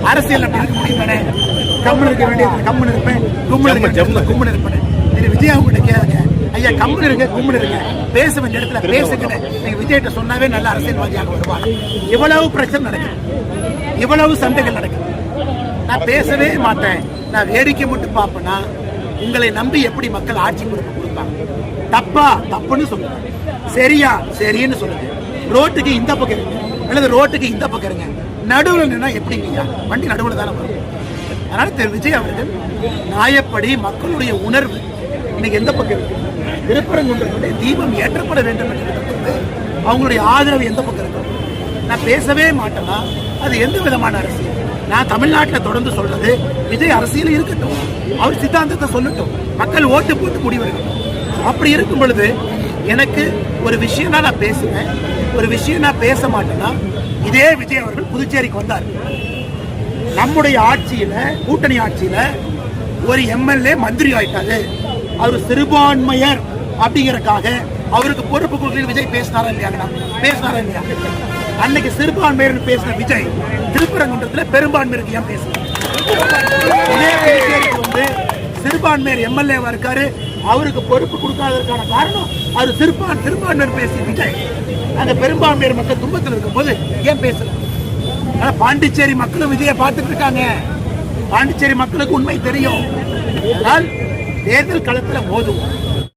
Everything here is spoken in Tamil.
அரசியல் அப்படி இருக்க முடியுமே. கம்முன்னு இருக்க வேண்டியது கம்முன்னு இருப்பேன், கும்முன்னு இருப்பேன். இது விஜய் அவங்க கேளுங்க, ஐயா கம்முன்னு இருங்க, கும்முன்னு இருங்க, பேச வேண்டிய இடத்துல பேசுங்க. நீங்க விஜய்கிட்ட சொன்னாவே நல்ல அரசியல்வாதியாக வருவாங்க. இவ்வளவு பிரச்சனை நடக்குது, இவ்வளவு சண்டைகள் நடக்குது. நான் பேசவே மாட்டேன், நான் வேடிக்கை மட்டும் பார்ப்பேன்னா உங்களை நம்பி எப்படி மக்கள் ஆட்சி கொடுப்பாங்க? தப்பா தப்புன்னு சொல்லுங்க, சரியா சரின்னு சொல்லுங்க. ரோட்டுக்கு இந்த பக்கம் இருங்க அல்லது ரோட்டுக்கு இந்த பக்கம் இருங்க, நடுவில் நின்னா எப்படிங்க? வண்டி நடுவில் தானே வரும். அதனால திரு விஜய் அவர்கள் நியாயப்படி மக்களுடைய உணர்வு இன்னைக்கு எந்த பக்கம் இருக்கு? திருப்பரங்குன்றத்துடைய தீபம் ஏற்றப்பட வேண்டும் என்று அவங்களுடைய ஆதரவு எந்த பக்கம் இருக்கு? நான் பேசவே மாட்டேன்னா அது எந்த விதமான அரசியல்? நான் தமிழ்நாட்டில் தொடர்ந்து சொல்றது, விஜய் அரசியல் இருக்கட்டும், அவர் சித்தாந்தத்தை சொல்லட்டும், மக்கள் ஓட்டு போட்டு முடிவெடுக்கட்டும். அப்படி இருக்கும் பொழுது எனக்கு ஒரு விஷயம் நான் பேசுவேன், ஒரு விஷயம் நான் பேச மாட்டேன்னா இதே விஜய் அவர்கள் புதுச்சேரிக்கு வந்தார். நம்முடைய ஆட்சியில, கூட்டணி ஆட்சியில ஒரு எம்எல்ஏ மந்திரி ஆயிட்டாரு, அவர் சிறுபான்மையர் அப்படிங்கறக்காக அவருக்கு பொறுப்பு கொடுக்கல. விஜய் பேசினாரா இல்லையா? பேசினாரா இல்லையா? அன்னைக்கு சிறுபான்மையர் பேசின விஜய் திருப்பரங்குன்றத்துல பெரும்பான்மையருக்கு ஏன் பேசுறாரு? வந்து சிறுபான்மையர் எம்எல்ஏவா இருக்காரு, அவருக்கு பொறுப்பு கொடுக்காததற்கான காரணம் அவர் சிறுபான்மையர் பேசிய விஜய் அந்த பெரும்பான்மையர் மக்கள் துன்பத்தில் இருக்கும் போது ஏன் பேசல? பாண்டிச்சேரி மக்களும் விஜயை பார்த்துட்டு இருக்காங்க. பாண்டிச்சேரி மக்களுக்கு உண்மை தெரியும். அதனால் தேர்தல் களத்தில் மோதுவோம்.